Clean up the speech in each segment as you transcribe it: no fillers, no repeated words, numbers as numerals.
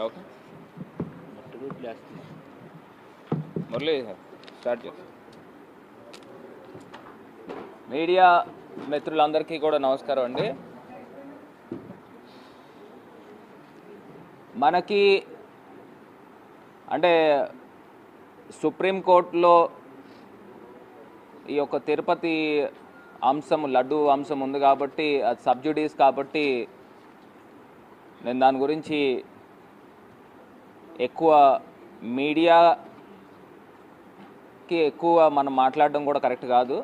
Okay Murali start చేస్తాం. Media మిత్రులందరికీ కూడా నమస్కారం అండి. మనకి అంటే సుప్రీంకోర్టులో ఈ యొక్క తిరుపతి అంశం లడ్డు అంశం ఉంది కాబట్టి అది సబ్జుడీస్ కాబట్టి నేను దాని గురించి ఎక్కువ మీడియాకి ఎక్కువ మనం మాట్లాడడం కూడా కరెక్ట్ కాదు.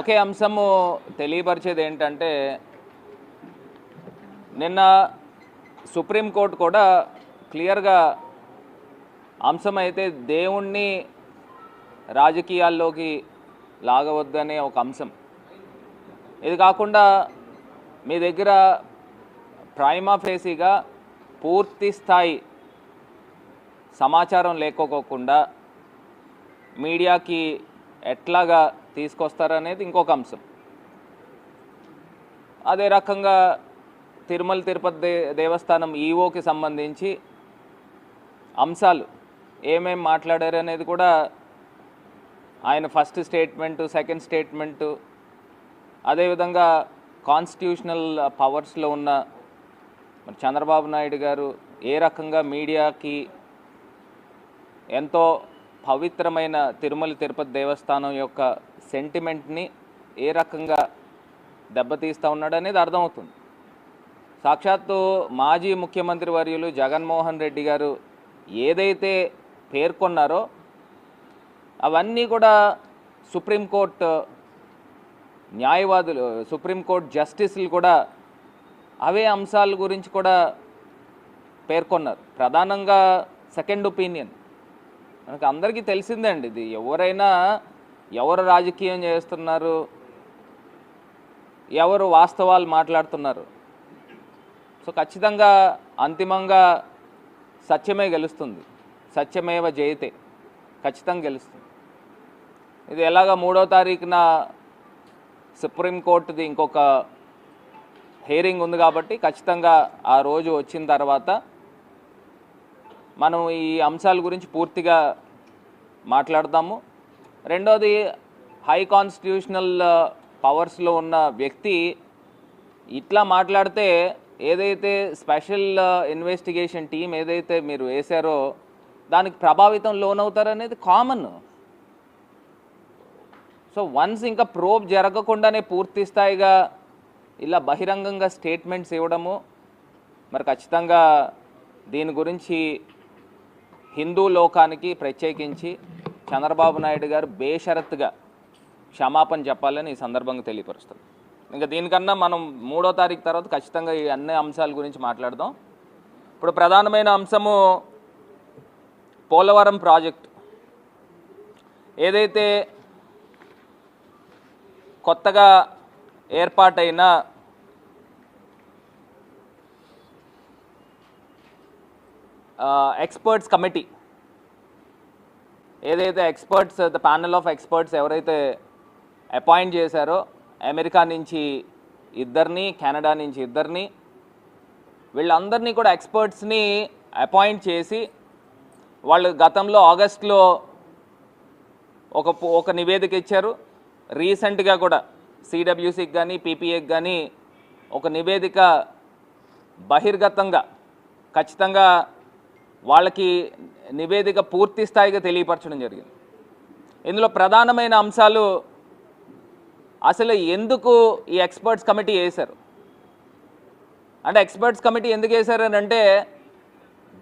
ఒకే అంశము తెలియపరిచేది ఏంటంటే నిన్న సుప్రీంకోర్టు కూడా క్లియర్గా అంశం అయితే దేవుణ్ణి రాజకీయాల్లోకి లాగవద్దనే ఒక అంశం. ఇది కాకుండా మీ దగ్గర ప్రైమా ఫేసీగా పూర్తి స్థాయి సమాచారం లేకపోకుండా మీడియాకి ఎట్లాగా తీసుకొస్తారనేది ఇంకొక అంశం. అదే రకంగా తిరుమల తిరుపతి దేవస్థానం ఈవోకి సంబంధించి అంశాలు ఏమేం మాట్లాడారు అనేది కూడా ఆయన ఫస్ట్ స్టేట్మెంటు, సెకండ్ స్టేట్మెంటు, అదేవిధంగా కాన్స్టిట్యూషనల్ పవర్స్లో ఉన్న మరి చంద్రబాబు నాయుడు గారు ఏ రకంగా మీడియాకి ఎంతో పవిత్రమైన తిరుమల తిరుపతి దేవస్థానం యొక్క సెంటిమెంట్ని ఏ రకంగా దెబ్బతీస్తూ ఉన్నాడు అనేది అర్థమవుతుంది. సాక్షాత్తు మాజీ ముఖ్యమంత్రి వర్యులు జగన్మోహన్ రెడ్డి గారు ఏదైతే పేర్కొన్నారో అవన్నీ కూడా సుప్రీంకోర్టు న్యాయవాదులు, సుప్రీంకోర్టు జస్టిస్లు కూడా అవే అంశాల గురించి కూడా పేర్కొన్నారు. ప్రధానంగా సెకండ్ ఒపీనియన్ మనకు అందరికీ తెలిసిందే అండి. ఇది ఎవరైనా ఎవరు రాజకీయం చేస్తున్నారు, ఎవరు వాస్తవాలు మాట్లాడుతున్నారు, సో ఖచ్చితంగా అంతిమంగా సత్యమే గెలుస్తుంది. సత్యమేవ జయతే, ఖచ్చితంగా గెలుస్తుంది. ఇది ఎలాగా 3వ తారీఖున సుప్రీంకోర్టుది ఇంకొక హియరింగ్ ఉంది కాబట్టి ఖచ్చితంగా ఆ రోజు వచ్చిన తర్వాత మనం ఈ అంశాల గురించి పూర్తిగా మాట్లాడదాము. రెండోది, హై కాన్స్టిట్యూషనల్ పవర్స్లో ఉన్న వ్యక్తి ఇట్లా మాట్లాడితే ఏదైతే స్పెషల్ ఇన్వెస్టిగేషన్ టీం ఏదైతే మీరు వేశారో దానికి ప్రభావితం లోనవుతారనేది కామన్. సో వన్స్ ఇంకా ప్రోబ్ జరగకుండానే పూర్తి స్థాయిగా ఇలా బహిరంగంగా స్టేట్మెంట్స్ ఇవ్వడము, మరి ఖచ్చితంగా దీని గురించి హిందూ లోకానికి ప్రత్యేకించి చంద్రబాబు నాయుడు గారు బేషరత్తుగా క్షమాపణ చెప్పాలని ఈ సందర్భంగా తెలియపరుస్తాం. ఇంకా దీనికన్నా మనం 3వ తారీఖు తర్వాత ఖచ్చితంగా ఈ అన్ని అంశాల గురించి మాట్లాడదాం. ఇప్పుడు ప్రధానమైన అంశము పోలవరం ప్రాజెక్టు. ఏదైతే కొత్తగా ఏర్పాటైన ఎక్స్పర్ట్స్ కమిటీ, ఏదైతే experts the panel of experts ఎవరైతే అపాయింట్ చేశారో, అమెరికా నుంచి 2, కెనడా నుంచి 2, వీళ్ళందరినీ కూడా ఎక్స్పర్ట్స్ని అపాయింట్ చేసి వాళ్ళు గతంలో ఆగస్టులో ఒక నివేదిక ఇచ్చారు. రీసెంట్గా కూడా సిడబ్ల్యూసికి కానీ పీపీఏకి కానీ ఒక నివేదిక బహిర్గతంగా ఖచ్చితంగా వాళ్ళకి నివేదిక పూర్తి స్థాయిగా తెలియపరచడం జరిగింది. ఇందులో ప్రధానమైన అంశాలు అసలు ఎందుకు ఈ ఎక్స్పర్ట్స్ కమిటీ వేశారు అంటే, ఎక్స్పర్ట్స్ కమిటీ ఎందుకు వేశారని అంటే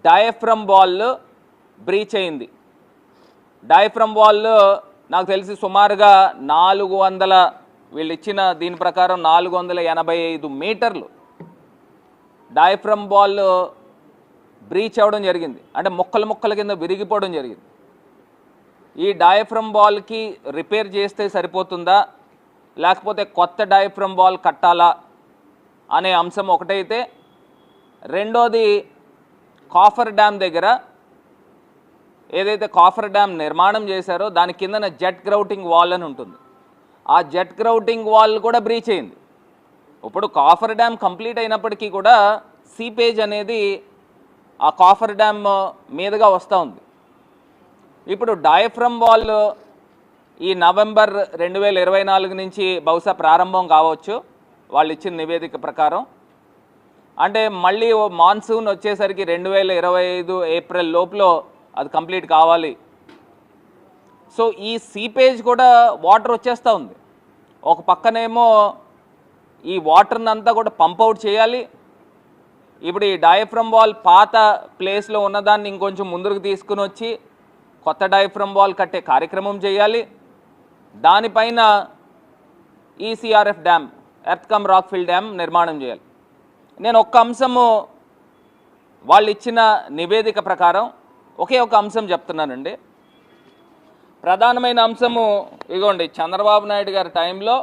డయాఫ్రమ్ వాల్ బ్రీచ్ అయింది. డయాఫ్రమ్ వాల్ నాకు తెలిసి సుమారుగా 400, వీళ్ళు ఇచ్చిన దీని ప్రకారం 485 మీటర్లు డయాఫ్రమ్ వాల్ బ్రీచ్ అవ్వడం జరిగింది. అంటే ముక్కల కింద విరిగిపోవడం జరిగింది. ఈ డయాఫ్రమ్ వాల్కి రిపేర్ చేస్తే సరిపోతుందా, లేకపోతే కొత్త డయాఫ్రమ్ వాల్ కట్టాలా అనే అంశం ఒకటైతే, రెండోది కాఫర్ డ్యామ్ దగ్గర ఏదైతే కాఫర్ డ్యామ్ నిర్మాణం చేశారో దాని కిందన జెట్ గ్రౌటింగ్ వాల్ అని ఉంటుంది. ఆ జెట్ గ్రౌటింగ్ వాల్ కూడా బ్రీచ్ అయింది. ఇప్పుడు కాఫర్ డ్యామ్ కంప్లీట్ అయినప్పటికీ కూడా సీపేజ్ అనేది ఆ కాఫర్ డ్యామ్ మీదుగా వస్తూ ఉంది. ఇప్పుడు డయాఫ్రమ్ వాల్ ఈ నవంబర్ 2024 నుంచి బహుశా ప్రారంభం కావచ్చు వాళ్ళు ఇచ్చిన నివేదిక ప్రకారం. అంటే మళ్ళీ మాన్సూన్ వచ్చేసరికి 2025 ఏప్రిల్ లోపల అది కంప్లీట్ కావాలి. సో ఈ సీపేజ్ కూడా వాటర్ వచ్చేస్తూ ఉంది. ఒక పక్కనేమో ఈ వాటర్ని అంతా కూడా పంప్ అవుట్ చేయాలి. ఇప్పుడు ఈ డయాఫ్రమ్ వాల్ పాత ప్లేస్లో ఉన్నదాన్ని ఇంకొంచెం ముందుకు తీసుకుని వచ్చి కొత్త డయాఫ్రమ్ వాల్ కట్టే కార్యక్రమం చేయాలి. దానిపైన ECRF dam, earth cum rock fill dam నిర్మాణం చేయాలి. నేను ఒక్క అంశము వాళ్ళు ఇచ్చిన నివేదిక ప్రకారం ఒకే ఒక అంశం చెప్తున్నానండి. ప్రధానమైన అంశము ఇగోండి, చంద్రబాబు నాయుడు గారి టైంలో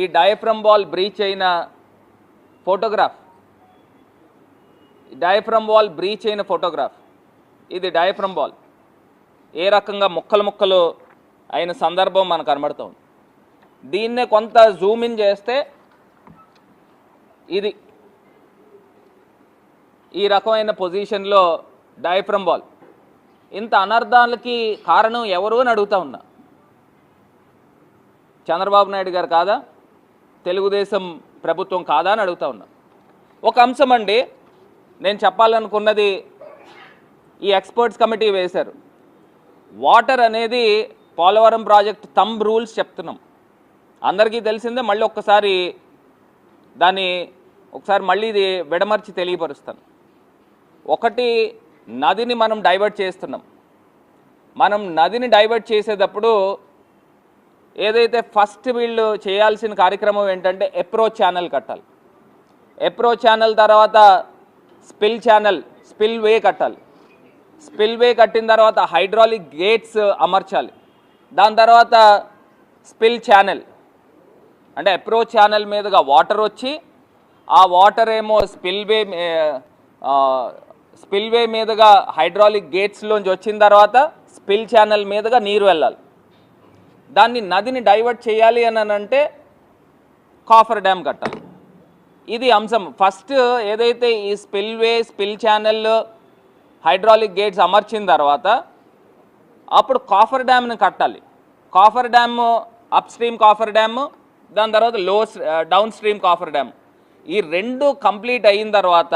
ఈ డయాఫ్రమ్ వాల్ బ్రీచ్ అయిన ఫోటోగ్రాఫ్, ఇది డయాఫ్రమ్ వాల్ ఏ రకంగా ముక్కలు ముక్కలు అయిన సందర్భం మనకు కనబడుతుంది. దీన్నే కొంత జూమ్ ఇన్ చేస్తే ఇది ఈ రకమైన పొజిషన్లో డయాఫ్రమ్ వాల్. ఇంత అనర్థాలకి కారణం ఎవరు అని అడుగుతా ఉన్నా. చంద్రబాబు నాయుడు గారు కాదా? తెలుగుదేశం ప్రభుత్వం కాదా అని అడుగుతా ఉన్నా. ఒక అంశం అండి, నేను చెప్పాలనుకున్నది, ఈ ఎక్స్పర్ట్స్ కమిటీ వేశారు. వాటర్ అనేది పోలవరం ప్రాజెక్ట్ థంబ్ రూల్స్ చెప్తున్నాం, అందరికీ తెలిసిందే. మళ్ళీ ఒకసారి మళ్ళీ ఇది విడమర్చి తెలియపరుస్తాను. ఒకటి, నదిని మనం డైవర్ట్ చేస్తున్నాం. మనం నదిని డైవర్ట్ చేసేటప్పుడు ఏదైతే ఫస్ట్ వీళ్ళు చేయాల్సిన కార్యక్రమం ఏంటంటే అప్రోచ్ ఛానల్ కట్టాలి. అప్రోచ్ ఛానల్ తర్వాత స్పిల్ వే కట్టాలి. స్పిల్ వే కట్టిన తర్వాత హైడ్రాలిక్ గేట్స్ అమర్చాలి. దాని తర్వాత స్పిల్ ఛానల్, అంటే అప్రోచ్ ఛానల్ మీదుగా వాటర్ వచ్చి ఆ వాటర్ ఏమో స్పిల్ వే మీదుగా హైడ్రాలిక్ గేట్స్లోంచి వచ్చిన తర్వాత స్పిల్ ఛానల్ మీదుగా నీరు వెళ్ళాలి. దాన్ని నదిని డైవర్ట్ చేయాలి అని అంటే కాఫర్ డ్యామ్ కట్టాలి. ఇది అంశం. ఫస్ట్ ఏదైతే ఈ స్పిల్ ఛానల్ హైడ్రాలిక్ గేట్స్ అమర్చిన తర్వాత అప్పుడు కాఫర్ డ్యామ్ని కట్టాలి. Copper dam up stream coffer dam, దాని తర్వాత డౌన్ స్ట్రీమ్ కాఫర్ డ్యామ్. ఈ రెండు కంప్లీట్ అయిన తర్వాత,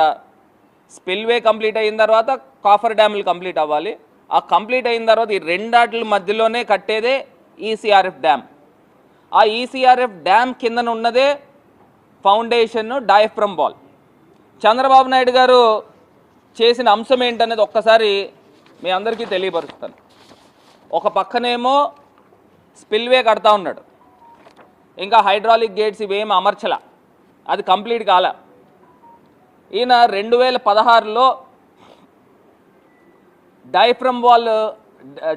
స్పిల్వే కంప్లీట్ అయిన తర్వాత కాఫర్ డ్యాములు కంప్లీట్ అవ్వాలి. ఆ కంప్లీట్ అయిన తర్వాత ఈ రెండాట్ల మధ్యలోనే కట్టేదే ఈసీఆర్ఎఫ్ డ్యామ్. ఆ ఈసీఆర్ఎఫ్ డ్యామ్ కిందన ఉన్నదే foundation diaphragm wall. Chandrababu Naidu గారు చేసిన అంశం ఏంటనేది ఒక్కసారి మీ అందరికీ తెలియపరుస్తాను. ఒక పక్కనేమో స్పిల్వే కడతా ఉన్నాడు, ఇంకా హైడ్రాలిక్ గేట్స్ ఇవేమి అమర్చలా, అది కంప్లీట్ కాల. ఈయన 2016లో డయాఫ్రమ్ వాల్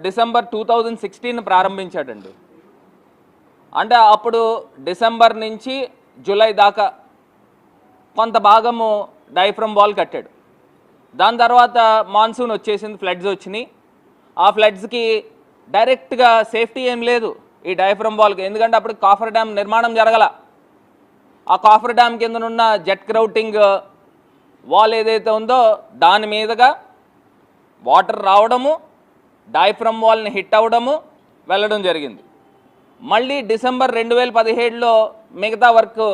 డిసెంబర్ 2016 ప్రారంభించాడండి. అంటే అప్పుడు డిసెంబర్ నుంచి జూలై దాకా కొంత భాగము డయాఫ్రమ్ వాల్ కట్టాడు. దాని తర్వాత మాన్సూన్ వచ్చేసింది, ఫ్లడ్స్ వచ్చినాయి. ఆ ఫ్లడ్స్కి డైరెక్ట్గా సేఫ్టీ ఏం లేదు ఈ డయాఫ్రమ్ వాల్కి, ఎందుకంటే అప్పుడు కాఫర్ డ్యామ్ నిర్మాణం జరగల. ఆ కాఫర్ డ్యామ్ కిందనున్న జెట్ క్రౌటింగ్ వాల్ ఏదైతే ఉందో దాని మీదుగా వాటర్ రావడము, డయాఫ్రమ్ వాల్ని హిట్ అవ్వడము, వెళ్ళడం జరిగింది. మళ్ళీ డిసెంబర్ 2017లో మిగతా వర్క్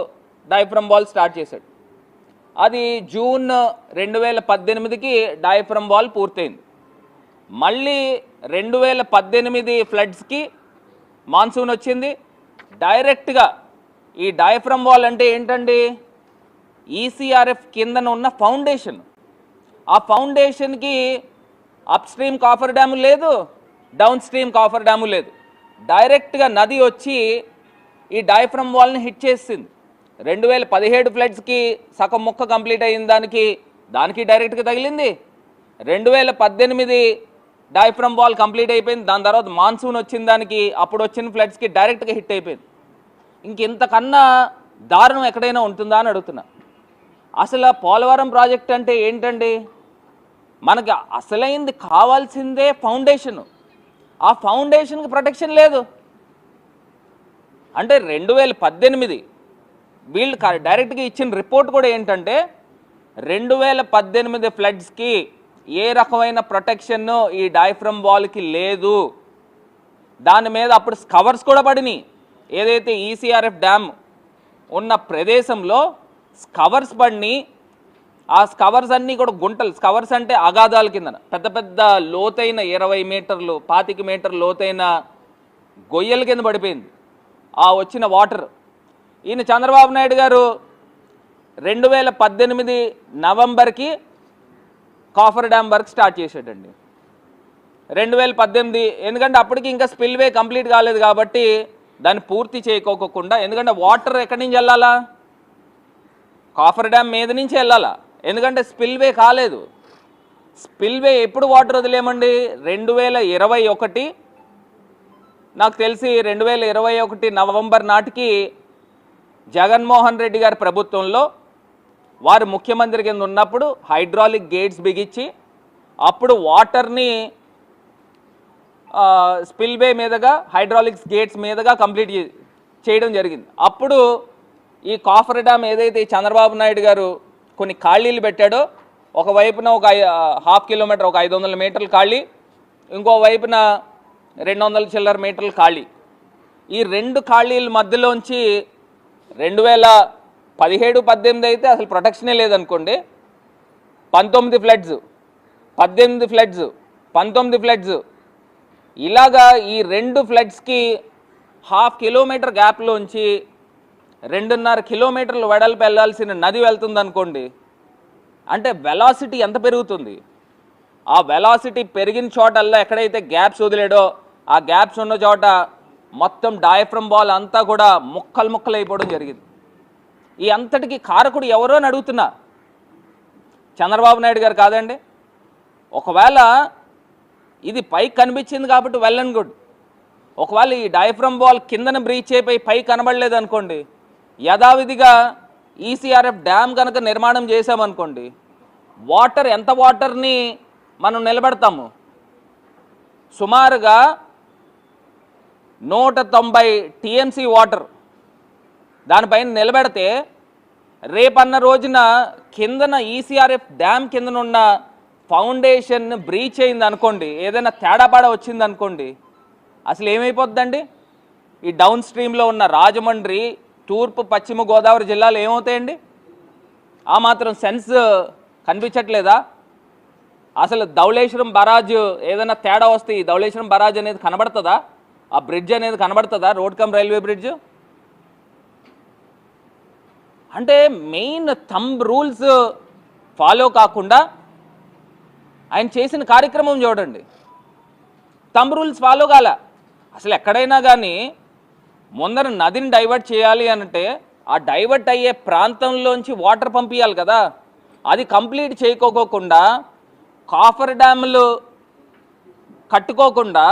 డయాఫ్రమ్ వాల్ స్టార్ట్ చేశాడు. అది జూన్ 2018కి డయాఫ్రమ్ వాల్ పూర్తయింది. మళ్ళీ 2018 ఫ్లడ్స్కి మాన్సూన్ వచ్చింది. డైరెక్ట్గా ఈ డయాఫ్రమ్ వాల్ అంటే ఏంటండి, ఈసీఆర్ఎఫ్ కిందన ఉన్న ఫౌండేషన్. ఆ ఫౌండేషన్కి అప్ స్ట్రీమ్ కాఫర్ డ్యాము లేదు, డౌన్ స్ట్రీమ్ కాఫర్ డ్యాము లేదు. డైరెక్ట్గా నది వచ్చి ఈ డయాఫ్రమ్ వాల్ని హిట్ చేసింది. 2017 ఫ్లడ్స్కి సగం ముక్క కంప్లీట్ అయిన దానికి డైరెక్ట్గా తగిలింది. 2018 డయాఫ్రమ్ వాల్ కంప్లీట్ అయిపోయింది. దాని తర్వాత మాన్సూన్ వచ్చిన దానికి, అప్పుడు వచ్చిన ఫ్లడ్స్కి డైరెక్ట్గా హిట్ అయిపోయింది. ఇంకెంతకన్నా దారుణం ఎక్కడైనా ఉంటుందా అని అడుగుతున్నా. అసలు పోలవరం ప్రాజెక్ట్ అంటే ఏంటండి, మనకి అసలైంది కావాల్సిందే ఫౌండేషన్. ఆ ఫౌండేషన్కి ప్రొటెక్షన్ లేదు. అంటే 2018 వీళ్ళు డైరెక్ట్గా ఇచ్చిన రిపోర్ట్ కూడా ఏంటంటే 2018 ఫ్లడ్స్కి ఏ రకమైన ప్రొటెక్షన్ ఈ డయాఫ్రమ్ వాల్కి లేదు. దాని మీద అప్పుడు స్కవర్స్ కూడా పడినాయి. ఏదైతే ఈసీఆర్ఎఫ్ డ్యామ్ ఉన్న ప్రదేశంలో స్కవర్స్ పడినాయి. ఆ స్కవర్స్ అన్నీ కూడా గుంటలు, స్కవర్స్ అంటే అగాధాల కింద పెద్ద పెద్ద లోతైన 20 మీటర్లు 25 మీటర్లు లోతైన గొయ్యల కింద పడిపోయింది ఆ వచ్చిన వాటర్. ఈయన చంద్రబాబు నాయుడు గారు 2018 నవంబర్కి కాఫర్ డ్యామ్ వర్క్ స్టార్ట్ చేసాడండి. 2018, ఎందుకంటే అప్పటికి ఇంకా స్పిల్వే కంప్లీట్ కాలేదు కాబట్టి దాన్ని పూర్తి చేయకోకుండా, ఎందుకంటే వాటర్ ఎక్కడి నుంచి వెళ్ళాలా, కాఫర్ డ్యామ్ మీద నుంచి వెళ్ళాలా, ఎందుకంటే స్పిల్వే కాలేదు. స్పిల్వే ఎప్పుడు వాటర్ వదిలేమండి, 2021, నాకు తెలిసి 2021 నవంబర్ నాటికి జగన్మోహన్ రెడ్డి గారి ప్రభుత్వంలో వారు ముఖ్యమంత్రి కింద ఉన్నప్పుడు హైడ్రాలిక్ గేట్స్ బిగించి అప్పుడు వాటర్ని స్పిల్వే మీదుగా హైడ్రాలిక్స్ గేట్స్ మీదుగా కంప్లీట్ చేయడం జరిగింది. అప్పుడు ఈ కాఫర్ డ్యామ్ ఏదైతే చంద్రబాబు నాయుడు గారు కొన్ని ఖాళీలు పెట్టాడో, ఒకవైపున ఒక 1/2 కిలోమీటర్ ఒక 500 మీటర్లు ఖాళీ, ఇంకో వైపున 200 చిల్లర మీటర్లు ఖాళీ. ఈ రెండు ఖాళీల మధ్యలోంచి 2017-18 అయితే అసలు ప్రొటెక్షనే లేదనుకోండి, 19 ఫ్లడ్స్, 18 ఫ్లడ్స్, 19 ఫ్లడ్స్, ఇలాగా ఈ రెండు ఫ్లడ్స్కి 1/2 కిలోమీటర్ గ్యాప్లోంచి 2.5 కిలోమీటర్లు వెడల్పు వెళ్ళాల్సిన నది వెళ్తుంది అనుకోండి, అంటే వెలాసిటీ ఎంత పెరుగుతుంది. ఆ వెలాసిటీ పెరిగిన చోటల్లా ఎక్కడైతే గ్యాప్స్ వదిలేడో ఆ గ్యాప్స్ ఉన్న చోట మొత్తం డయాఫ్రమ్ వాల్ అంతా కూడా ముక్కలు అయిపోవడం జరిగింది. ఈ అంతటికి కారకుడు ఎవరో అని అడుగుతున్నా, చంద్రబాబు నాయుడు గారు కాదండి. ఒకవేళ ఇది పైకి కనిపించింది కాబట్టి వెల్ అండ్ గుడ్. ఒకవేళ ఈ డయాఫ్రమ్ వాల్ కిందన బ్రీచ్ అయిపోయి పైకి కనబడలేదు అనుకోండి, యథావిధిగా ఈసీఆర్ఎఫ్ డ్యామ్ కనుక నిర్మాణం చేసామనుకోండి, వాటర్ ఎంత వాటర్ని మనం నిలబెడతాము, సుమారుగా 190 టీఎంసీ వాటర్ దానిపైన నిలబెడితే రేపన్న రోజున కిందన ఈసీఆర్ఎఫ్ డ్యామ్ కిందనున్న ఫౌండేషన్ బ్రీచ్ అయింది అనుకోండి, ఏదైనా తేడాపాడ వచ్చింది అనుకోండి, అసలు ఏమైపోద్దండి. ఈ డౌన్ స్ట్రీమ్లో ఉన్న రాజమండ్రి, తూర్పు పశ్చిమ గోదావరి జిల్లాలు ఏమవుతాయండి? ఆ మాత్రం సెన్స్ కనిపించట్లేదా? అసలు ధవళేశ్వరం బరాజ్ ఏదైనా తేడా వస్తే ఈ ధవళేశ్వరం బరాజ్ అనేది కనబడుతుందా? ఆ బ్రిడ్జ్ అనేది కనబడుతుందా? Road come railway bridge. అంటే మెయిన్ థంబ్ రూల్స్ ఫాలో కాకుండా ఆయన చేసిన కార్యక్రమం చూడండి. థంబ్ రూల్స్ ఫాలో కాల. అసలు ఎక్కడైనా కానీ ముందర నదిని డైవర్ట్ చేయాలి అంటే ఆ డైవర్ట్ అయ్యే ప్రాంతంలోంచి వాటర్ పంపించాలి కదా. అది కంప్లీట్ చేయకోకుండా కాఫర్ డ్యాములు కట్టుకోకుండా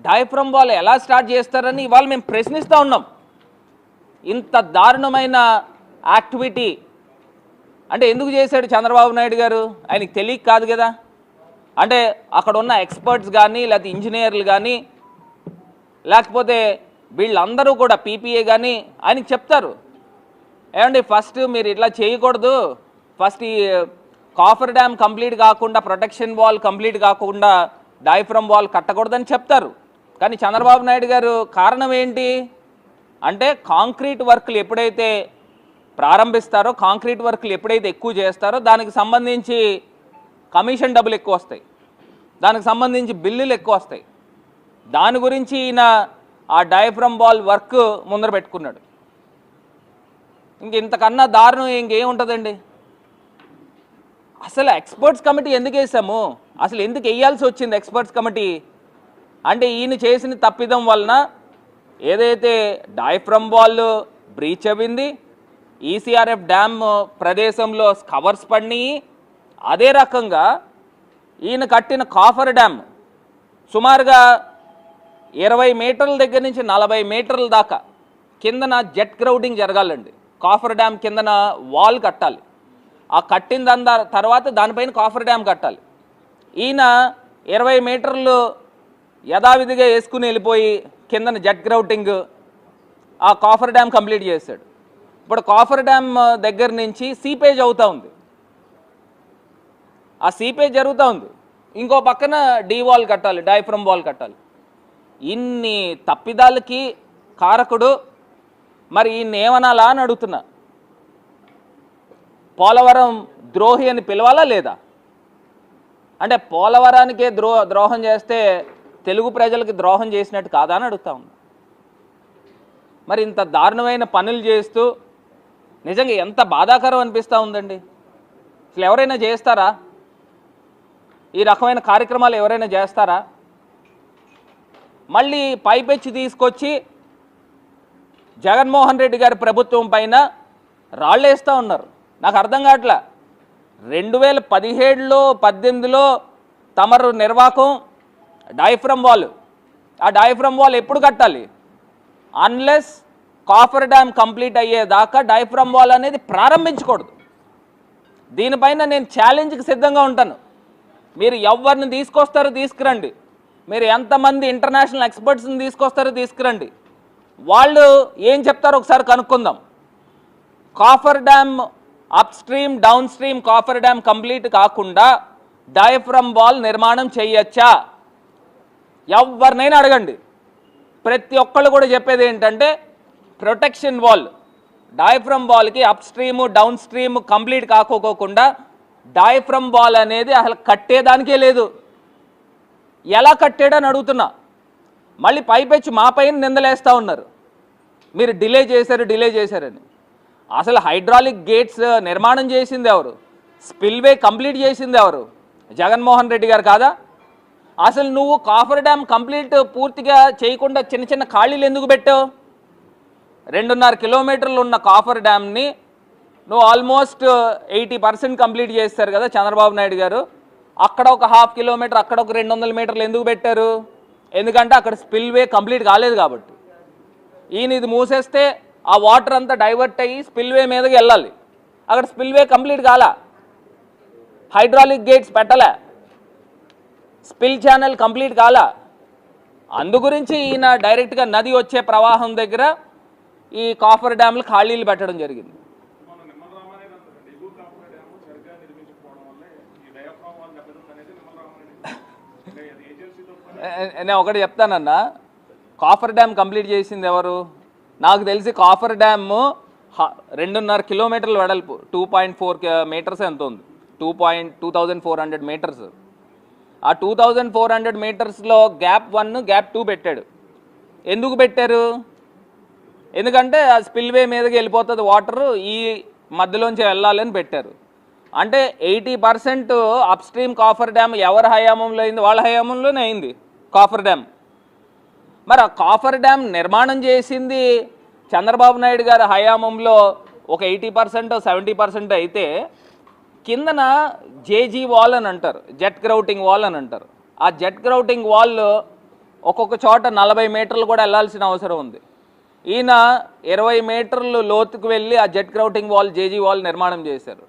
డయాఫ్రమ్ వాల్ ఎలా స్టార్ట్ చేస్తారని ఇవాళ మేము ప్రశ్నిస్తూ ఉన్నాం. ఇంత దారుణమైన యాక్టివిటీ అంటే ఎందుకు చేశాడు చంద్రబాబు నాయుడు గారు? ఆయనకి తెలియక కాదు కదా. అంటే అక్కడ ఉన్న ఎక్స్పర్ట్స్ కానీ, లేకపోతే ఇంజనీర్లు కానీ, లేకపోతే వీళ్ళందరూ కూడా పీపీఏ కానీ ఆయనకి చెప్తారు, ఏమండి ఫస్ట్ మీరు ఇట్లా చేయకూడదు, ఫస్ట్ ఈ కాఫర్ డ్యామ్ కంప్లీట్ కాకుండా, ప్రొటెక్షన్ వాల్ కంప్లీట్ కాకుండా డయాఫ్రమ్ వాల్ కట్టకూడదని చెప్తారు. కానీ చంద్రబాబు నాయుడు గారు కారణం ఏంటి అంటే, కాంక్రీట్ వర్క్లు ఎప్పుడైతే ప్రారంభిస్తారో, కాంక్రీట్ వర్క్లు ఎప్పుడైతే ఎక్కువ చేస్తారో దానికి సంబంధించి కమిషన్ డబ్బులు ఎక్కువ వస్తాయి, దానికి సంబంధించి బిల్లులు ఎక్కువ వస్తాయి. దాని గురించి ఈయన ఆ డయాఫ్రమ్ వాల్ వర్క్ ముందర పెట్టుకున్నాడు. ఇంతకన్నా దారుణం ఇంకేముంటుందండి. అసలు ఎక్స్పర్ట్స్ కమిటీ ఎందుకు వేసాము, అసలు ఎందుకు వేయాల్సి వచ్చింది ఎక్స్పర్ట్స్ కమిటీ అంటే, ఈయన చేసిన తప్పిదం వలన ఏదైతే డయాఫ్రమ్ వాల్ బ్రీచ్ అయింది, ఈసీఆర్ఎఫ్ డ్యామ్ ప్రదేశంలో కవర్స్ పడినాయి, అదే రకంగా ఈయన కట్టిన కాఫర్ డ్యామ్ సుమారుగా 20 మీటర్ల దగ్గర నుంచి 40 మీటర్ల దాకా కిందన జెట్ గ్రౌడింగ్ జరగాలండి. కాఫర్ డ్యామ్ కిందన వాల్ కట్టాలి. ఆ కట్టిన తర్వాత దానిపైన కాఫర్ డ్యామ్ కట్టాలి. ఈయన 20 మీటర్లు యథావిధిగా వేసుకుని వెళ్ళిపోయి కిందన జెట్ గ్రౌటింగ్ ఆ కాఫర్ డ్యామ్ కంప్లీట్ చేశాడు. ఇప్పుడు కాఫర్ డ్యామ్ దగ్గర నుంచి సీపేజ్ అవుతూ ఉంది, ఆ సీపేజ్ జరుగుతూ ఉంది. ఇంకో పక్కన డీ వాల్ కట్టాలి, డయాఫ్రమ్ వాల్ కట్టాలి. ఇన్ని తప్పిదాలకి కారకుడు మరి ఈయన ఏమనాలా అని అడుగుతున్నా. పోలవరం ద్రోహి అని పిలవాలా లేదా? అంటే పోలవరానికే ద్రోహం చేస్తే తెలుగు ప్రజలకి ద్రోహం చేసినట్టు కాదా అని అడుగుతా ఉన్నా. మరి ఇంత దారుణమైన పనులు చేస్తూ నిజంగా ఎంత బాధాకరం అనిపిస్తూ ఉందండి. అసలు ఎవరైనా చేస్తారా? ఈ రకమైన కార్యక్రమాలు ఎవరైనా చేస్తారా? మళ్ళీ పైపెచ్చి తీసుకొచ్చి జగన్మోహన్ రెడ్డి గారి ప్రభుత్వం పైన రాళ్ళేస్తూ ఉన్నారు. నాకు అర్థం కావట్లా. 2017లో 18లో తమరు నిర్వాహకం డయాఫ్రమ్ వాల్, ఆ డయాఫ్రమ్ వాల్ ఎప్పుడు కట్టాలి? అన్లెస్ కాఫర్ డ్యామ్ కంప్లీట్ అయ్యేదాకా డయాఫ్రమ్ వాల్ అనేది ప్రారంభించకూడదు. దీనిపైన నేను ఛాలెంజ్కి సిద్ధంగా ఉంటాను. మీరు ఎవరిని తీసుకొస్తారో తీసుకురండి, మీరు ఎంతమంది ఇంటర్నేషనల్ ఎక్స్పర్ట్స్ని తీసుకొస్తారో తీసుకురండి, వాళ్ళు ఏం చెప్తారో ఒకసారి కనుక్కుందాం. Coffer dam up stream down stream coffer dam complete కాకుండా డయాఫ్రమ్ వాల్ నిర్మాణం చేయొచ్చా? ఎవరినైనా అడగండి, ప్రతి ఒక్కళ్ళు కూడా చెప్పేది ఏంటంటే ప్రొటెక్షన్ వాల్, డయాఫ్రమ్ వాల్కి up stream down stream complete కాకోకుండా డయాఫ్రమ్ వాల్ అనేది అసలు కట్టేదానికే లేదు. ఎలా కట్టాడని అడుగుతున్నా. మళ్ళీ పైపెచ్చి మా పైన నిందలేస్తూ ఉన్నారు, మీరు డిలే చేశారని. అసలు హైడ్రాలిక్ గేట్స్ నిర్మాణం చేసింది ఎవరు? స్పిల్వే కంప్లీట్ చేసింది ఎవరు? జగన్మోహన్ రెడ్డి గారు కాదా? అసలు నువ్వు కాఫర్ డ్యామ్ కంప్లీట్ పూర్తిగా చేయకుండా చిన్న చిన్న ఖాళీలు ఎందుకు పెట్టావు? 2.5 కిలోమీటర్లు ఉన్న కాఫర్ డ్యామ్ని నువ్వు ఆల్మోస్ట్ 80% కంప్లీట్ చేస్తారు కదా చంద్రబాబు నాయుడు గారు. అక్కడ ఒక 1/2 కిలోమీటర్, అక్కడ ఒక 200 మీటర్లు ఎందుకు పెట్టారు? ఎందుకంటే అక్కడ స్పిల్వే కంప్లీట్ కాలేదు కాబట్టి. ఈయన ఇది మూసేస్తే ఆ వాటర్ అంతా డైవర్ట్ అయ్యి స్పిల్వే మీదకి వెళ్ళాలి. అక్కడ స్పిల్వే కంప్లీట్ కాలా, హైడ్రాలిక్ గేట్స్ పెట్టలే, స్పిల్ ఛానల్ కంప్లీట్ కాలా. అందు గురించి ఈయన డైరెక్ట్గా నది వచ్చే ప్రవాహం దగ్గర ఈ కాఫర్ డ్యామ్లు ఖాళీలు పెట్టడం జరిగింది. నేను ఒకటి చెప్తానన్నా, కాఫర్ డ్యామ్ కంప్లీట్ చేసింది ఎవరు? నాకు తెలిసి కాఫర్ డ్యామ్ 2.5 కిలోమీటర్లు వెడల్పు, 2.4 మీటర్స్ ఎంత ఉంది, 2400 మీటర్స్. ఆ 2400 మీటర్స్లో గ్యాప్ 1 గ్యాప్ 2 పెట్టాడు. ఎందుకు పెట్టారు? ఎందుకంటే ఆ స్పిల్వే మీదకి వెళ్ళిపోతుంది వాటరు, ఈ మధ్యలోంచి వెళ్ళాలని పెట్టారు. అంటే 80% అప్ స్ట్రీమ్ కాఫర్ డ్యామ్ ఎవరి హయాంలో అయింది? వాళ్ళ హయాంలోనే అయింది కాఫర్ డ్యామ్. మరి ఆ కాఫర్ డ్యామ్ నిర్మాణం చేసింది చంద్రబాబు నాయుడు గారి హయాంలో ఒక 80% 70% అయితే కిందన జేజీ వాల్ అని అంటారు, జెట్ గ్రౌటింగ్ వాల్ అని అంటారు. ఆ జెట్ గ్రౌటింగ్ వాల్ ఒక్కొక్క చోట 40 మీటర్లు కూడా వెళ్ళాల్సిన అవసరం ఉంది. ఈయన 20 మీటర్లు లోతుకు వెళ్ళి ఆ jet grouting wall, JG wall నిర్మాణం చేశారు.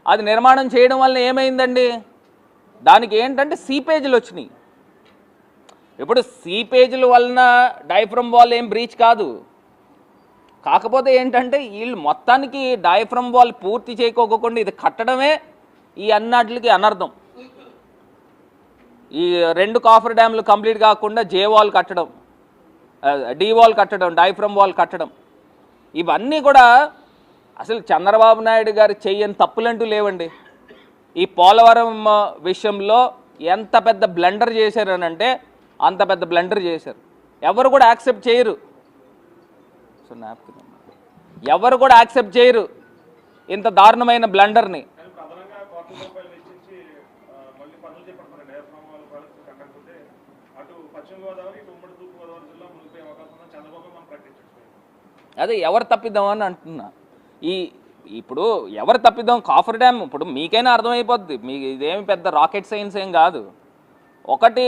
అది నిర్మాణం చేయడం వల్ల ఏమైందండి? దానికి ఏంటంటే సీపేజీలు వచ్చినాయి. ఇప్పుడు సీపేజీల వలన డయాఫ్రమ్ వాల్ ఏం బ్రీచ్ కాదు. కాకపోతే ఏంటంటే వీళ్ళు మొత్తానికి డయాఫ్రమ్ వాల్ పూర్తి చేయకోకుండా ఇది కట్టడమే ఈ అన్నిటికి అనర్థం. ఈ 2 కాఫర్ డ్యామ్లు కంప్లీట్ కాకుండా జే వాల్ కట్టడం, డి వాల్ కట్టడం, డయాఫ్రమ్ వాల్ కట్టడం, ఇవన్నీ కూడా అసలు చంద్రబాబు నాయుడు గారు చెయ్యని తప్పులంటూ లేవండి. ఈ పోలవరం విషయంలో ఎంత పెద్ద బ్లండర్ చేశారనంటే అంత పెద్ద బ్లండర్ చేశారు. ఎవరు కూడా యాక్సెప్ట్ చేయరు, ఎవరు కూడా యాక్సెప్ట్ చేయరు ఇంత దారుణమైన బ్లండర్ని. అదే ఎవరు తప్పిద్దాం అని అంటున్నా. ఇప్పుడు ఎవరు తప్పిద్దాం? కాఫర్ డ్యామ్ ఇప్పుడు మీకైనా అర్థమైపోద్ది, మీకు ఇదేమి పెద్ద రాకెట్ సైన్స్ ఏం కాదు. ఒకటి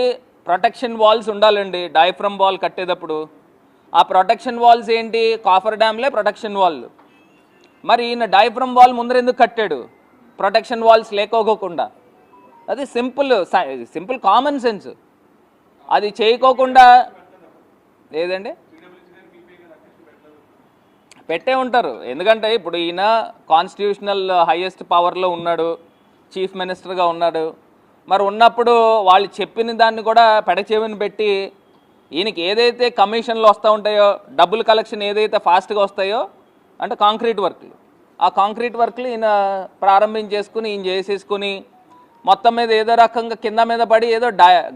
ప్రొటెక్షన్ వాల్స్ ఉండాలండి డయాఫ్రమ్ వాల్ కట్టేటప్పుడు. ఆ ప్రొటెక్షన్ వాల్స్ ఏంటి? కాఫర్ డ్యామ్లే ప్రొటెక్షన్ వాల్. మరి ఈయన డయాఫ్రమ్ వాల్ ముందర ఎందుకు కట్టాడు? ప్రొటెక్షన్ వాల్స్ లేకోకుండా. అది సింపుల్ కామన్ సెన్స్. అది చేయకోకుండా లేదండి. పెట్టే ఉంటారు. ఎందుకంటే ఇప్పుడు ఈయన కాన్స్టిట్యూషనల్ హైయెస్ట్ పవర్లో ఉన్నాడు, చీఫ్ మినిస్టర్గా ఉన్నాడు. మరి ఉన్నప్పుడు వాళ్ళు చెప్పిన దాన్ని కూడా పెడచెవిని పెట్టి ఈయనకి ఏదైతే కమిషన్లు వస్తూ ఉంటాయో, డబ్బులు కలెక్షన్ ఏదైతే ఫాస్ట్గా వస్తాయో అంటే కాంక్రీట్ వర్క్లు, ఆ కాంక్రీట్ వర్క్లు ఈయన ప్రారంభించేసుకుని ఈయన చేసేసుకుని మొత్తం మీద ఏదో రకంగా కింద మీద పడి ఏదో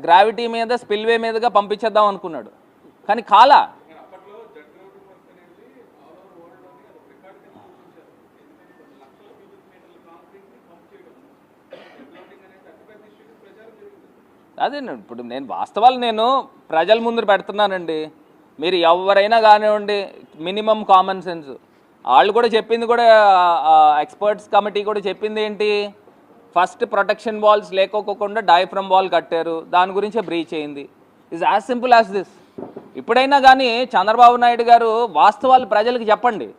గ్రావిటీ మీద స్పిల్వే మీదుగా పంపించేద్దాం అనుకున్నాడు. కానీ కాలా. అదే ఇప్పుడు నేను వాస్తవాలు నేను ప్రజల ముందు పెడుతున్నానండి. మీరు ఎవరైనా కానివ్వండి, మినిమం కామన్ సెన్స్. వాళ్ళు కూడా చెప్పింది కూడా, ఎక్స్పర్ట్స్ కమిటీ కూడా చెప్పింది ఏంటి, ఫస్ట్ ప్రొటెక్షన్ వాల్స్ లేకోకుండా డయాఫ్రమ్ వాల్ కట్టారు, దాని గురించే బ్రీచ్ అయింది. Is as simple as this. ఇప్పుడైనా కానీ చంద్రబాబు నాయుడు గారు వాస్తవాలు ప్రజలకు చెప్పండి.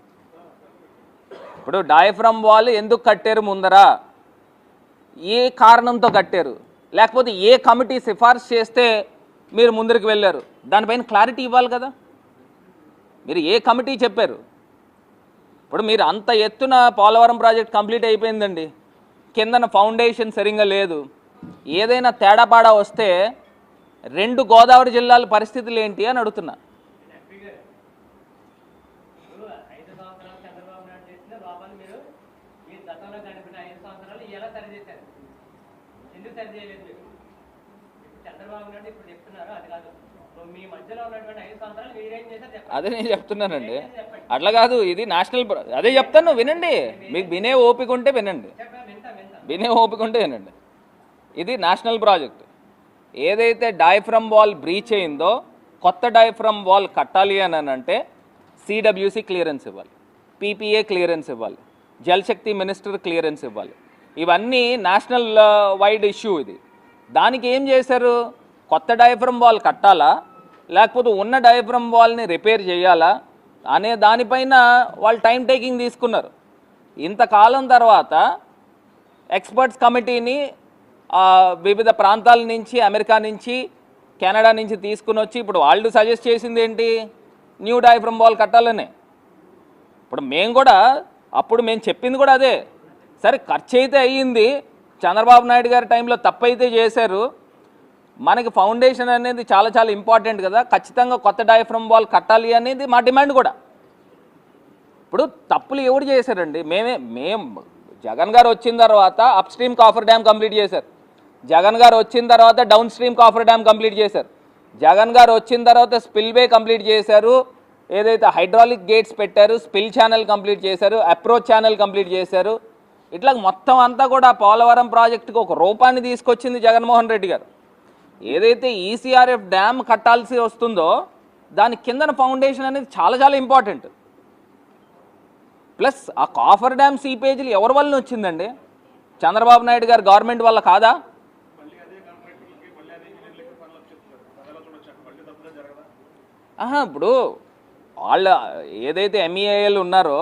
ఇప్పుడు డయాఫ్రమ్ వాల్ ఎందుకు కట్టారు, ముందర ఏ కారణంతో కట్టారు, లేకపోతే ఏ కమిటీ సిఫార్సు చేస్తే మీరు ముందరికి వెళ్ళారు, దానిపైన క్లారిటీ ఇవ్వాలి కదా. మీరు ఏ కమిటీ చెప్పారు? ఇప్పుడు మీరు అంత ఎత్తున పోలవరం ప్రాజెక్ట్ కంప్లీట్ అయిపోయిందండి, కిందన ఫౌండేషన్ సరిగ్గా లేదు. ఏదైనా తేడాపాడా వస్తే 2 గోదావరి జిల్లాల పరిస్థితులు ఏంటి అని అడుగుతున్నా. అదే నేను చెప్తున్నానండి, అట్లా కాదు. ఇది నేషనల్, అదే చెప్తాను వినండి. మీకు వినే ఓపిక ఉంటే వినండి, వినే ఓపిక ఉంటే వినండి. ఇది నేషనల్ ప్రాజెక్ట్. ఏదైతే డయాఫ్రమ్ వాల్ బ్రీచ్ అయిందో, కొత్త డయాఫ్రమ్ వాల్ కట్టాలి అని అంటే సిడబ్ల్యూసి క్లియరెన్స్ ఇవ్వాలి, పీపీఏ క్లియరెన్స్ ఇవ్వాలి, జలశక్తి మినిస్టర్ క్లియరెన్స్ ఇవ్వాలి. ఇవన్నీ నేషనల్ వైడ్ ఇష్యూ. ఇది దానికి ఏం చేశారు, కొత్త డయాఫ్రమ్ వాల్ కట్టాలా లేకపోతే ఉన్న డయాఫ్రమ్ వాల్ని రిపేర్ చేయాలా అనే దానిపైన వాళ్ళు టైం టేకింగ్ తీసుకున్నారు. ఇంతకాలం తర్వాత ఎక్స్పర్ట్స్ కమిటీని వివిధ ప్రాంతాల నుంచి, అమెరికా నుంచి, కెనడా నుంచి తీసుకుని వచ్చి ఇప్పుడు వాళ్ళు సజెస్ట్ చేసింది ఏంటి, న్యూ డయాఫ్రమ్ వాల్ కట్టాలనే. ఇప్పుడు మేము కూడా అప్పుడు మేము చెప్పింది కూడా అదే. సరే ఖర్చు అయితే అయ్యింది, చంద్రబాబు నాయుడు గారి టైంలో తప్పైతే చేశారు, మనకి ఫౌండేషన్ అనేది చాలా చాలా ఇంపార్టెంట్ కదా, ఖచ్చితంగా కొత్త డయాఫ్రమ్ వాల్ కట్టాలి అనేది మా డిమాండ్ కూడా. ఇప్పుడు తప్పులు ఎవరు చేశారండి? మేము జగన్ గారు వచ్చిన తర్వాత up stream coffer dam complete చేశారు, జగన్ గారు వచ్చిన తర్వాత down stream coffer dam complete చేశారు, జగన్ గారు వచ్చిన తర్వాత స్పిల్వే కంప్లీట్ చేశారు, ఏదైతే హైడ్రాలిక్ గేట్స్ పెట్టారు, స్పిల్ ఛానల్ కంప్లీట్ చేశారు, అప్రోచ్ ఛానల్ కంప్లీట్ చేశారు. ఇట్లా మొత్తం అంతా కూడా పోలవరం ప్రాజెక్టుకి ఒక రూపాన్ని తీసుకొచ్చింది జగన్మోహన్ రెడ్డి గారు. ఏదైతే ఈసీఆర్ఎఫ్ డ్యామ్ కట్టాల్సి వస్తుందో దాని కిందన ఫౌండేషన్ అనేది చాలా చాలా ఇంపార్టెంట్. ప్లస్ ఆ కాఫర్ డ్యామ్ సీపేజీలు ఎవరి వల్ల వచ్చిందండి? చంద్రబాబు నాయుడు గారు గవర్నమెంట్ వల్ల కాదా? ఇప్పుడు వాళ్ళ ఏదైతే ఎంఈఏఎల్ ఉన్నారో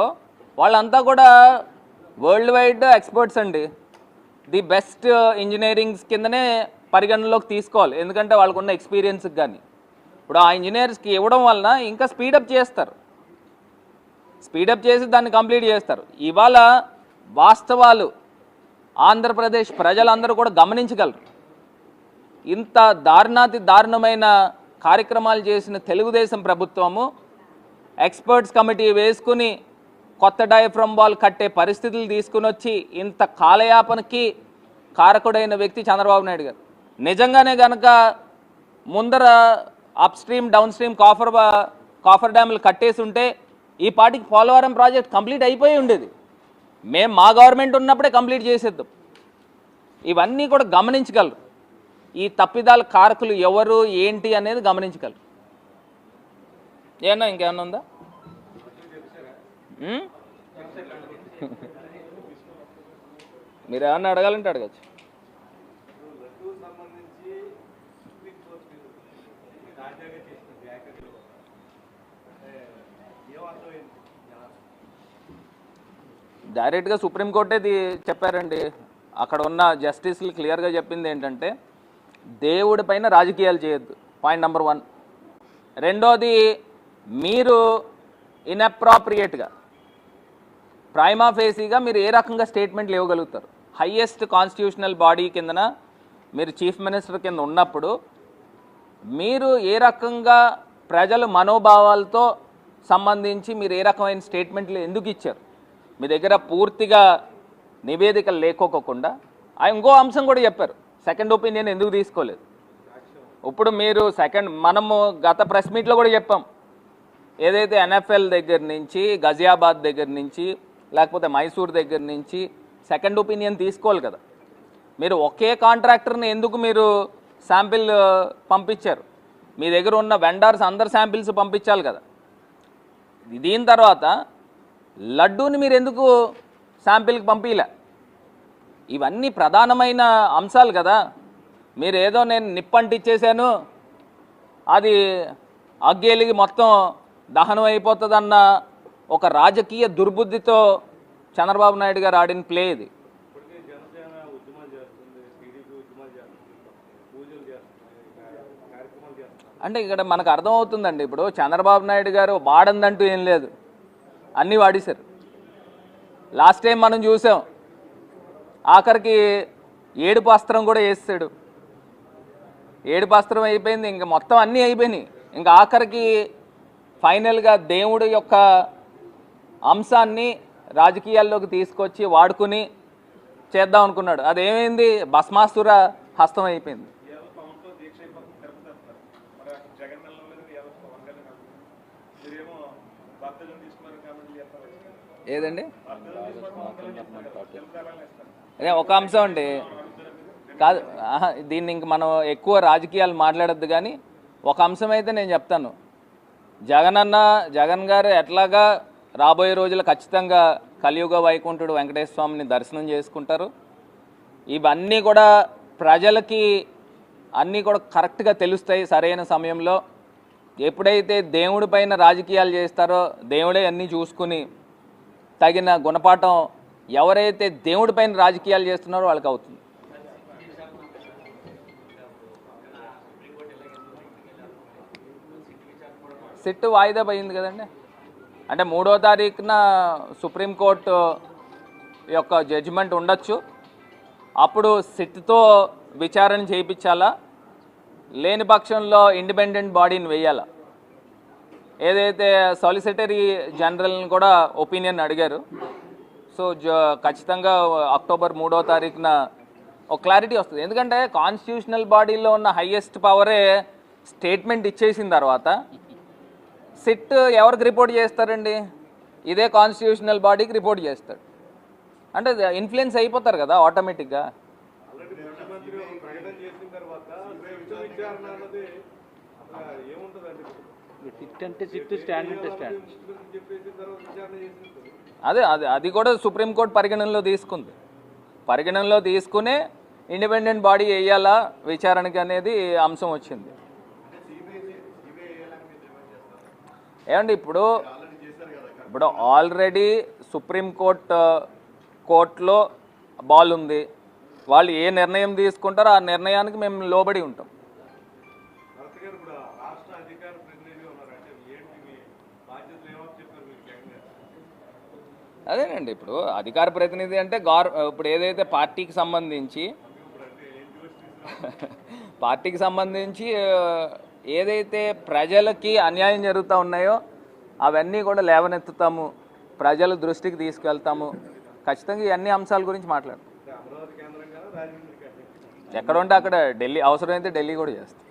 వాళ్ళంతా కూడా వరల్డ్ వైడ్ ఎక్స్పర్ట్స్ అండి. ది బెస్ట్ ఇంజనీరింగ్స్ కిందనే పరిగణనలోకి తీసుకోవాలి, ఎందుకంటే వాళ్ళకున్న ఎక్స్పీరియన్స్కి. కానీ ఇప్పుడు ఆ ఇంజనీర్స్కి ఇవ్వడం వలన ఇంకా స్పీడప్ చేస్తారు, స్పీడప్ చేసి దాన్ని కంప్లీట్ చేస్తారు. ఇవాళ వాస్తవాలు ఆంధ్రప్రదేశ్ ప్రజలందరూ కూడా గమనించగలరు. ఇంత దారుణాతి దారుణమైన కార్యక్రమాలు చేసిన తెలుగుదేశం ప్రభుత్వము ఎక్స్పర్ట్స్ కమిటీ వేసుకుని కొత్త డయాఫ్రమ్ వాల్ కట్టే పరిస్థితులు తీసుకుని వచ్చి ఇంత కాలయాపనకి కారకుడైన వ్యక్తి చంద్రబాబు నాయుడు గారు. నిజంగానే కనుక ముందర up stream down stream coffer డ్యాములు కట్టేసి ఉంటే ఈ పాటికి పోలవరం ప్రాజెక్ట్ కంప్లీట్ అయిపోయి ఉండేది. మేము మా గవర్నమెంట్ ఉన్నప్పుడే కంప్లీట్ చేసేద్దాం. ఇవన్నీ కూడా గమనించగలరు. ఈ తప్పిదాల కారకులు ఎవరు ఏంటి అనేది గమనించగలరు. ఏమన్నా ఇంకేమన్నా ఉందా? మీరు ఏమన్నా అడగాలంటే అడగచ్చు. డైరెక్ట్గా సుప్రీంకోర్టే చెప్పారండి. అక్కడ ఉన్న జస్టిస్లు క్లియర్గా చెప్పింది ఏంటంటే దేవుడి పైన రాజకీయాలు చేయొద్దు, పాయింట్ నెంబర్ 1. రెండోది, మీరు ఇన్అప్రాప్రియేట్గా ప్రైమా ఫేసీగా మీరు ఏ రకంగా స్టేట్మెంట్లు ఇవ్వగలుగుతారు? హైయెస్ట్ కాన్స్టిట్యూషనల్ బాడీ కిందన మీరు చీఫ్ మినిస్టర్ కింద ఉన్నప్పుడు మీరు ఏ రకంగా ప్రజల మనోభావాలతో సంబంధించి మీరు ఏ రకమైన స్టేట్మెంట్లు ఎందుకు ఇచ్చారు? మీ దగ్గర పూర్తిగా నివేదికలు లేకోకుండా ఇంకో అంశం కూడా చెప్పారు, సెకండ్ ఒపీనియన్ ఎందుకు తీసుకోలేదు. ఇప్పుడు మీరు మనము గత ప్రెస్ మీట్లో కూడా చెప్పాం, ఏదైతే ఎన్ఎఫ్ఎల్ దగ్గర నుంచి, గజియాబాద్ దగ్గర నుంచి, లేకపోతే మైసూర్ దగ్గర నుంచి సెకండ్ ఒపీనియన్ తీసుకోవాలి కదా. మీరు ఒకే కాంట్రాక్టర్ని ఎందుకు మీరు శాంపిల్ పంపించారు? మీ దగ్గర ఉన్న వెండర్స్ అందరు శాంపిల్స్ పంపించాలి కదా. దీని తర్వాత లడ్డూని మీరు ఎందుకు శాంపిల్కి పంపించలే? ఇవన్నీ ప్రధానమైన అంశాలు కదా. మీరు ఏదో నేను నిప్పంటిచ్చేసాను, అది అగ్గేలిగి మొత్తం దహనం అయిపోతుందన్న ఒక రాజకీయ దుర్బుద్ధితో చంద్రబాబు నాయుడు గారు ఆడిన ప్లే ఇది. అంటే ఇక్కడ మనకు అర్థమవుతుందండి, ఇప్పుడు చంద్రబాబు నాయుడు గారు వాడందంటూ ఏం లేదు, అన్నీ వాడేశారు. లాస్ట్ టైం మనం చూసాం, ఆఖరికి ఏడుపు అస్త్రం కూడా వేస్తాడు. ఏడుపు అస్త్రం అయిపోయింది, ఇంకా మొత్తం అన్నీ అయిపోయినాయి. ఇంకా ఆఖరికి ఫైనల్గా దేవుడి యొక్క అంశాన్ని రాజకీయాల్లోకి తీసుకొచ్చి వాడుకుని చేద్దాం అనుకున్నాడు. అదేమైంది? భస్మాసుర హస్తం అయిపోయింది. ఏదండి? అదే ఒక అంశం అండి, కాదు దీన్ని ఇంక మనం ఎక్కువ రాజకీయాలు మాట్లాడద్దు. కానీ ఒక అంశం అయితే నేను చెప్తాను, జగన్ గారు ఎట్లాగా రాబోయే రోజులు ఖచ్చితంగా కలియుగ వైకుంఠుడు వెంకటేశ్వర స్వామిని దర్శనం చేసుకుంటారు. ఇవన్నీ కూడా ప్రజలకి అన్నీ కూడా కరెక్ట్గా తెలుస్తాయి సరైన సమయంలో. ఎప్పుడైతే దేవుడి పైన రాజకీయాలు చేస్తారో దేవుడే అన్నీ చూసుకుని తగిన గుణపాఠం ఎవరైతే దేవుడి పైన రాజకీయాలు చేస్తున్నారో వాళ్ళకి అవుతుంది. సిట్ వాయిదా పోయింది కదండి. అంటే 3వ తారీఖున సుప్రీంకోర్టు యొక్క జడ్జిమెంట్ ఉండొచ్చు. అప్పుడు సిట్తో విచారణ చేయించాలా, లేని పక్షంలో ఇండిపెండెంట్ బాడీని వేయాలా. ఏదైతే సాలిసిటరీ జనరల్ని కూడా ఒపీనియన్ అడిగారు. సో ఖచ్చితంగా అక్టోబర్ 3వ తారీఖున ఒక క్లారిటీ వస్తుంది. ఎందుకంటే కాన్స్టిట్యూషనల్ బాడీలో ఉన్న హైయెస్ట్ పవరే స్టేట్మెంట్ ఇచ్చేసిన తర్వాత సిట్ ఎవరికి రిపోర్ట్ చేస్తారండి? ఇదే కాన్స్టిట్యూషనల్ బాడీకి రిపోర్ట్ చేస్తాడు. అంటే ఇన్ఫ్లుయెన్స్ అయిపోతారు కదా ఆటోమేటిక్గా. అదే అది కూడా సుప్రీంకోర్టు పరిగణనలో తీసుకునే ఇండిపెండెంట్ బాడీ వేయాలా విచారణకి అనేది అంశం వచ్చింది. ఏమండి ఇప్పుడు ఆల్రెడీ కోర్టులో బాల్ ఉంది. వాళ్ళు ఏ నిర్ణయం తీసుకుంటారో ఆ నిర్ణయానికి మేము లోబడి ఉంటాం. అదేనండి, ఇప్పుడు అధికార ప్రతినిధి అంటే ఇప్పుడు ఏదైతే పార్టీకి సంబంధించి ఏదైతే ప్రజలకి అన్యాయం జరుగుతూ ఉన్నాయో అవన్నీ కూడా లేవనెత్తుతాము, ప్రజల దృష్టికి తీసుకెళ్తాము. ఖచ్చితంగా ఈ అన్ని అంశాల గురించి మాట్లాడతాం. ఎక్కడ ఉంటే అక్కడ ఢిల్లీ, అవసరమైతే ఢిల్లీ కూడా చేస్తాం.